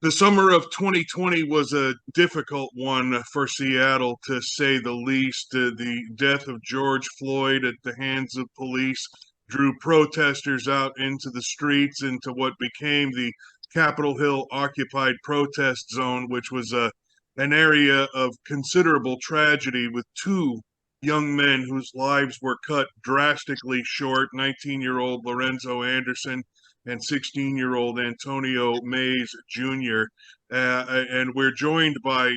The summer of 2020 was a difficult one for Seattle, to say the least. The death of George Floyd at the hands of police drew protesters out into the streets, into what became the Capitol Hill occupied protest zone, which was an area of considerable tragedy, with two young men whose lives were cut drastically short: 19-year-old Lorenzo Anderson and 16-year-old Antonio Mays Jr. And we're joined by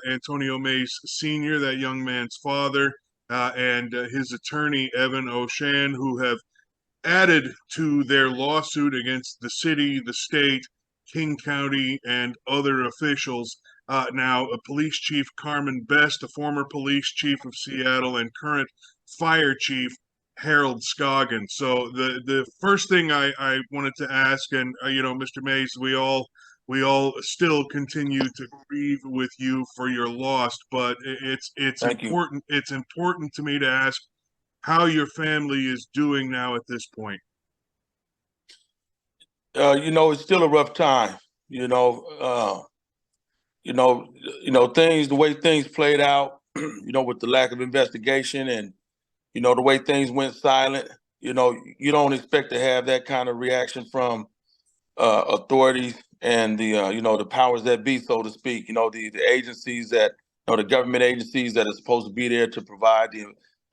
Antonio Mays Sr., that young man's father, and his attorney, Evan O'Shan, who have added to their lawsuit against the city, the state, King County, and other officials. Now, Police Chief Carmen Best, a former police chief of Seattle, and current fire chief Harold Scoggin. So the first thing I wanted to ask, and Mr. Mays, we all still continue to grieve with you for your loss, but it's Thank you. important to me to ask how your family is doing now at this point. It's still a rough time. Things, the way things played out, with the lack of investigation and, the way things went silent. You don't expect to have that kind of reaction from authorities and the powers that be, so to speak. The agencies that, the government agencies that are supposed to be there to provide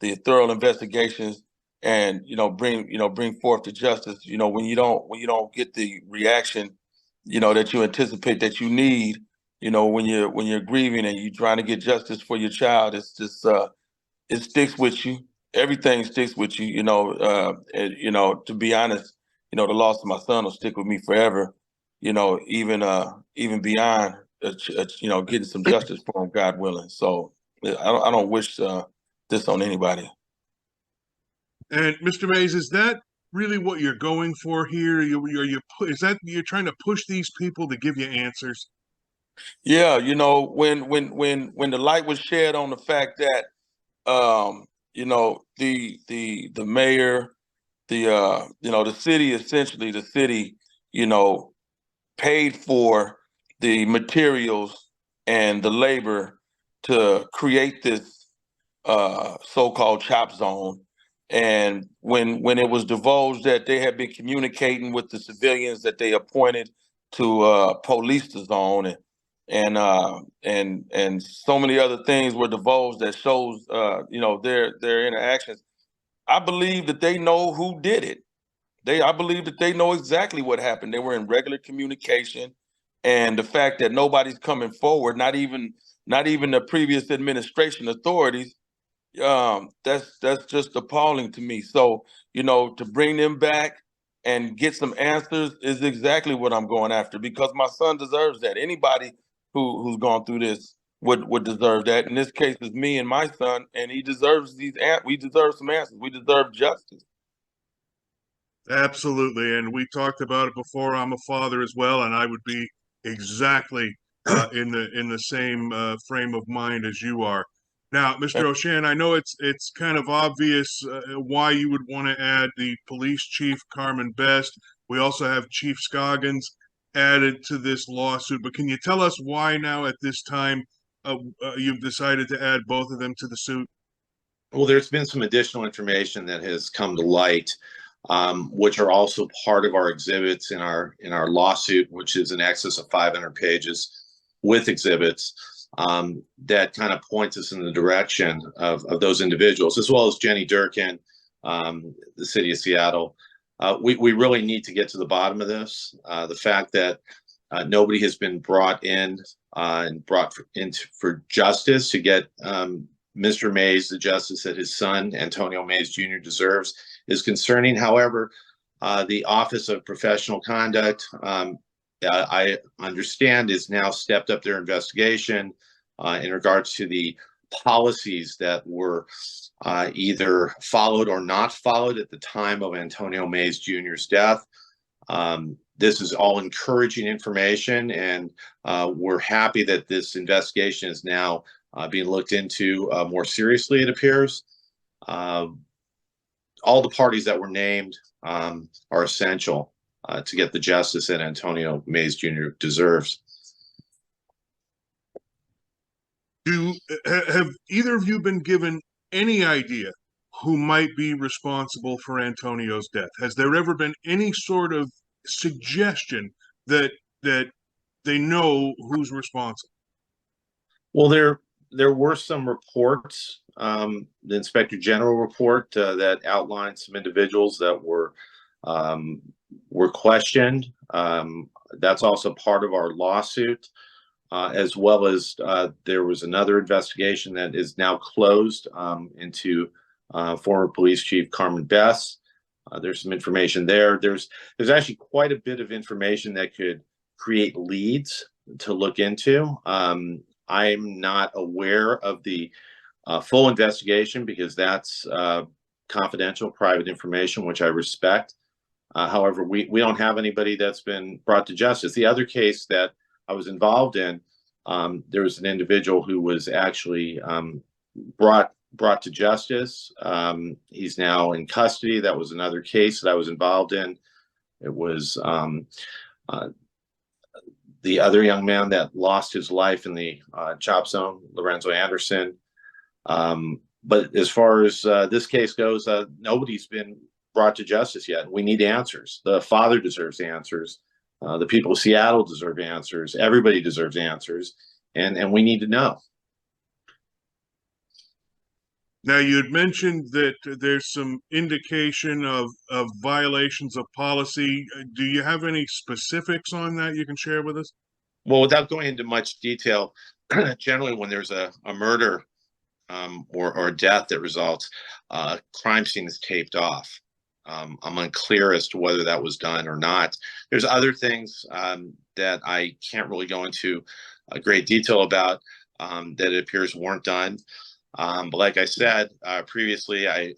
the thorough investigations and bring forth the justice. When you don't get the reaction, that you anticipate that you need, when you're grieving and you're trying to get justice for your child, it's just it sticks with you. Everything sticks with you. To be honest, the loss of my son will stick with me forever. Even beyond getting some justice for him, God willing. So I don't wish this on anybody. And Mr. Mays, is that really what you're going for here? Is that you're trying to push these people to give you answers? Yeah, when the light was shed on the fact that the mayor, the city, essentially the city, paid for the materials and the labor to create this so-called chop zone. And when it was divulged that they had been communicating with the civilians that they appointed to police the zone, and so many other things were divulged that shows their interactions, I believe that they know who did it. I believe that they know exactly what happened. They were in regular communication, and the fact that nobody's coming forward, not even the previous administration authorities, that's just appalling to me. So, to bring them back and get some answers is exactly what I'm going after, because my son deserves that. Anybody who's gone through this would deserve that. In this case, it's me and my son, and he deserves we deserve some answers. We deserve justice. Absolutely. And we talked about it before. I'm a father as well, and I would be exactly in the same frame of mind as you are. Now, Mr. O'Shan, I know it's kind of obvious why you would want to add the police chief, Carmen Best. We also have Chief Scoggins added to this lawsuit. But can you tell us why now at this time you've decided to add both of them to the suit? Well, there's been some additional information that has come to light, which are also part of our exhibits in our lawsuit, which is in excess of 500 pages with exhibits, that kind of points us in the direction of those individuals, as well as Jenny Durkin, the city of Seattle. We really need to get to the bottom of this. The fact that nobody has been brought in and brought for justice to get Mr. Mays the justice that his son, Antonio Mays Jr., deserves is concerning. However, the Office of Professional Conduct, I understand, is now stepped up their investigation in regards to the policies that were either followed or not followed at the time of Antonio Mays Jr.'s death. This is all encouraging information, and we're happy that this investigation is now being looked into more seriously, it appears. All the parties that were named are essential to get the justice that Antonio Mays Jr. deserves. Have either of you been given any idea who might be responsible for Antonio's death? Has there ever been any sort of suggestion that that they know who's responsible? Well, there were some reports, the Inspector General report that outlined some individuals that were questioned. That's also part of our lawsuit, as well as there was another investigation that is now closed into former Police Chief Carmen Bess. There's some information there. There's actually quite a bit of information that could create leads to look into. I'm not aware of the full investigation because that's confidential, private information, which I respect. However, we don't have anybody that's been brought to justice. The other case that I was involved in, there was an individual who was actually brought to justice. He's now in custody. That was another case that I was involved in. It was the other young man that lost his life in the chop zone, Lorenzo Anderson. But as far as this case goes, nobody's been brought to justice yet. We need answers. The father deserves answers. The people of Seattle deserve answers. Everybody deserves answers. And we need to know. Now, you had mentioned that there's some indication of violations of policy. Do you have any specifics on that you can share with us? Well, without going into much detail, generally when there's a murder or a death that results, crime scene is taped off. I'm unclear as to whether that was done or not. There's other things that I can't really go into great detail about that it appears weren't done. But like I said previously, I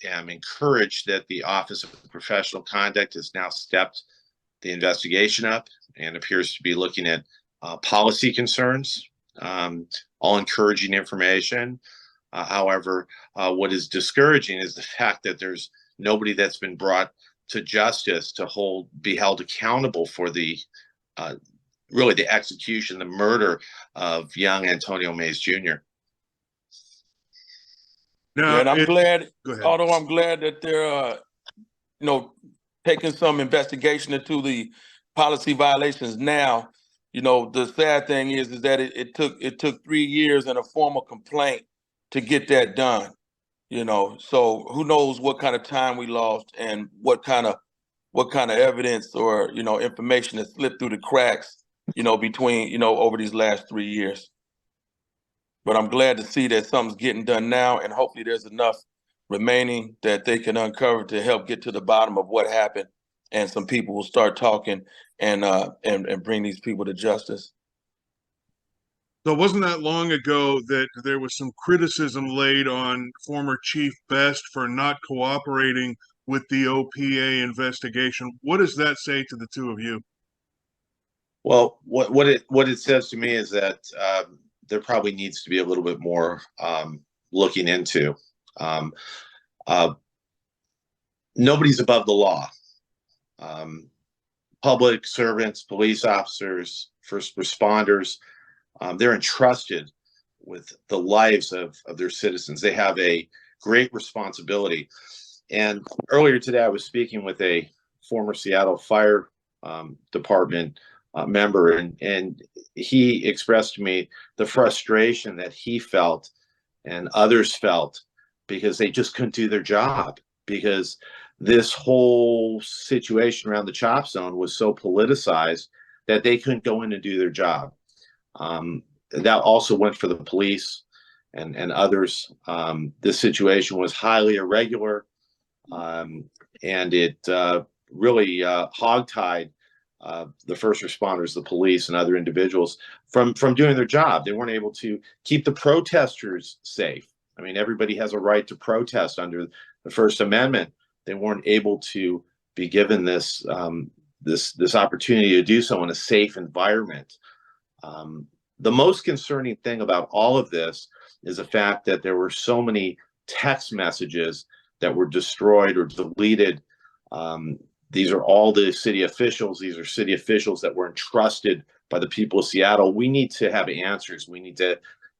am encouraged that the Office of Professional Conduct has now stepped the investigation up and appears to be looking at policy concerns, all encouraging information. However, what is discouraging is the fact that there's nobody that's been brought to justice to be held accountable for the really the execution, the murder of young Antonio Mays Jr. Now, Yeah, and I'm glad, go ahead. although I'm glad that they're, taking some investigation into the policy violations now. The sad thing is that it took 3 years and a formal complaint to get that done. So who knows what kind of time we lost and what kind of evidence or information that slipped through the cracks, between over these last 3 years. But I'm glad to see that something's getting done now, and hopefully there's enough remaining that they can uncover to help get to the bottom of what happened, and some people will start talking and bring these people to justice. So it wasn't that long ago that there was some criticism laid on former Chief Best for not cooperating with the OPA investigation. What does that say to the two of you? Well, what it says to me is that there probably needs to be a little bit more looking into. Nobody's above the law. Public servants, police officers, first responders, they're entrusted with the lives of their citizens. They have a great responsibility. And earlier today, I was speaking with a former Seattle Fire Department member, and he expressed to me the frustration that he felt and others felt because they just couldn't do their job, because this whole situation around the chop zone was so politicized that they couldn't go in and do their job. That also went for the police and others. This situation was highly irregular, and it really hogtied the first responders, the police, and other individuals from doing their job. They weren't able to keep the protesters safe. I mean, everybody has a right to protest under the First Amendment. They weren't able to be given this this opportunity to do so in a safe environment. The most concerning thing about all of this is the fact that there were so many text messages that were destroyed or deleted. These are all the city officials. These are city officials that were entrusted by the people of Seattle. We need to have answers. We need to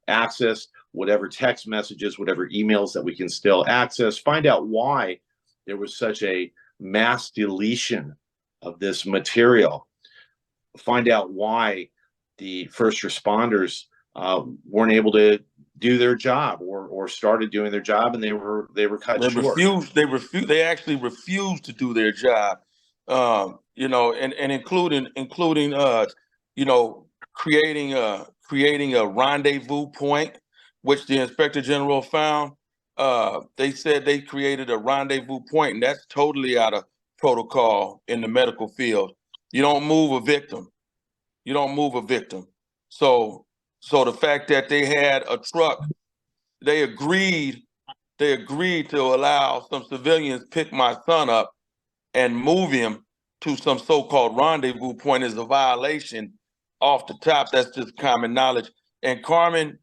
access whatever text messages, whatever emails that we can still access, find out why there was such a mass deletion of this material, find out why the first responders weren't able to do their job or started doing their job, and they were cut short. They actually refused to do their job. You know, and including you know, creating a rendezvous point, which the Inspector General found. They said they created a rendezvous point, and that's totally out of protocol in the medical field. You don't move a victim. You don't move a victim. So the fact that they had a truck, they agreed to allow some civilians pick my son up and move him to some so-called rendezvous point is a violation off the top. That's just common knowledge. And Carmen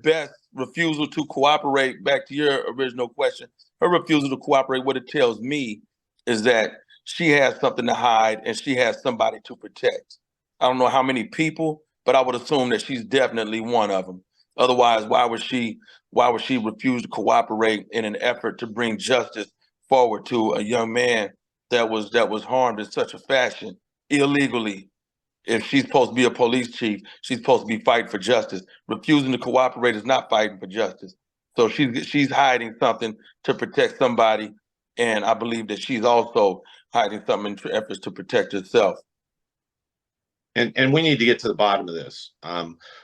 Best's refusal to cooperate, back to your original question, her refusal to cooperate, what it tells me is that she has something to hide and she has somebody to protect. I don't know how many people, but I would assume that she's definitely one of them. Otherwise, why would she refuse to cooperate in an effort to bring justice forward to a young man that was harmed in such a fashion illegally? If she's supposed to be a police chief, she's supposed to be fighting for justice. Refusing to cooperate is not fighting for justice. So she's hiding something to protect somebody, and I believe that she's also hiding something in efforts to protect herself. And we need to get to the bottom of this,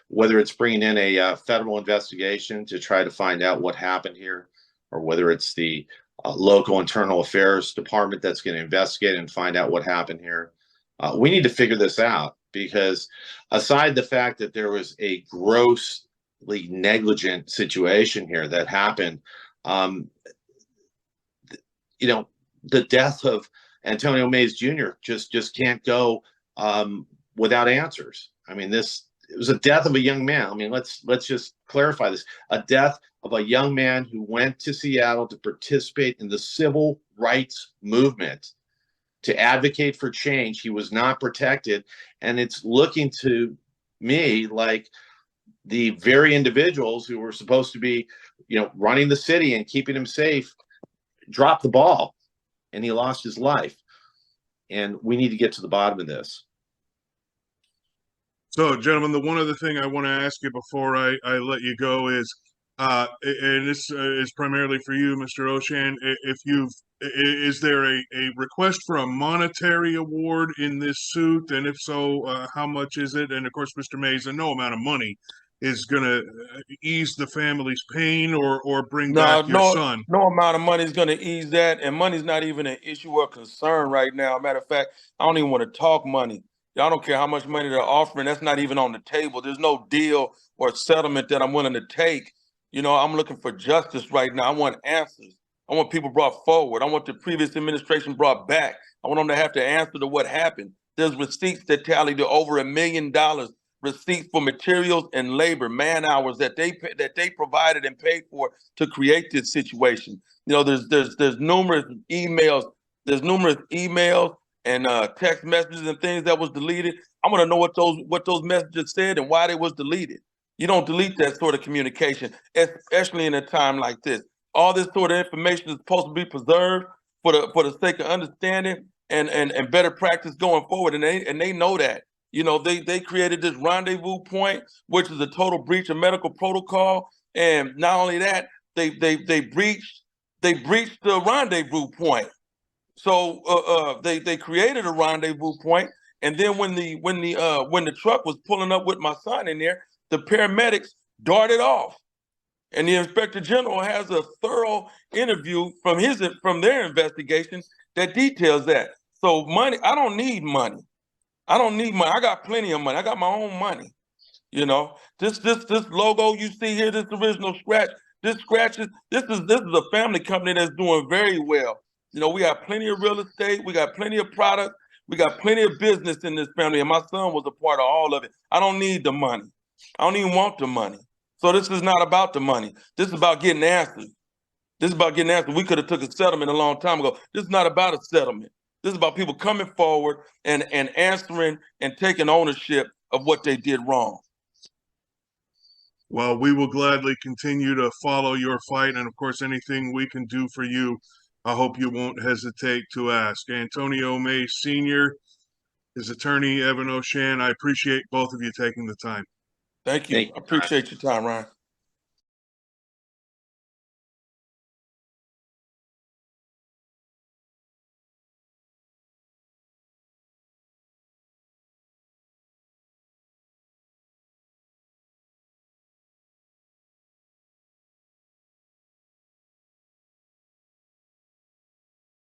whether it's bringing in a federal investigation to try to find out what happened here, or whether it's the local internal affairs department that's going to investigate and find out what happened here. We need to figure this out, because aside the fact that there was a grossly negligent situation here that happened, you know, the death of Antonio Mays Jr. just can't go without answers. I mean, it was a death of a young man. I mean, let's just clarify this: a death of a young man who went to Seattle to participate in the civil rights movement, to advocate for change. He was not protected, and it's looking to me like the very individuals who were supposed to be, you know, running the city and keeping him safe dropped the ball, and he lost his life. And we need to get to the bottom of this. So, gentlemen, the one other thing I want to ask you before I let you go is, and this is primarily for you, Mr. Oshan, is there a request for a monetary award in this suit? And if so, how much is it? And of course, Mr. Mays, no amount of money is going to ease the family's pain or bring back your son. No amount of money is going to ease that. And money's not even an issue or concern right now. Matter of fact, I don't even want to talk money. I don't care how much money they're offering. That's not even on the table. There's no deal or settlement that I'm willing to take. You know, I'm looking for justice right now. I want answers. I want people brought forward. I want the previous administration brought back. I want them to have to answer to what happened. There's receipts that tally to over $1 million, receipts for materials and labor, man hours that they provided and paid for to create this situation. You know, there's numerous emails. There's numerous emails and text messages and things that was deleted. I want to know what those messages said and why they was deleted. You don't delete that sort of communication, especially in a time like this. All this sort of information is supposed to be preserved for the sake of understanding and better practice going forward. And they know that. You know, they created this rendezvous point, which is a total breach of medical protocol. And not only that, they breached the rendezvous point. So they created a rendezvous point, and then when the truck was pulling up with my son in there, the paramedics darted off, and the Inspector General has a thorough interview from their investigation that details that. So money, I don't need money. I don't need money. I got plenty of money. I got my own money. You know, this logo you see here, this original scratch, this is a family company that's doing very well. You know, we got plenty of real estate, we got plenty of product, we got plenty of business in this family, and my son was a part of all of it. I don't need the money. I don't even want the money. So this is not about the money. This is about getting answers. This is about getting answers. We could have took a settlement a long time ago. This is not about a settlement. This is about people coming forward and answering and taking ownership of what they did wrong. Well, we will gladly continue to follow your fight, and of course, anything we can do for you, I hope you won't hesitate to ask. Antonio May Sr., his attorney, Evan O'Shan, I appreciate both of you taking the time. Thank you. Thank you. I appreciate your time, Ryan.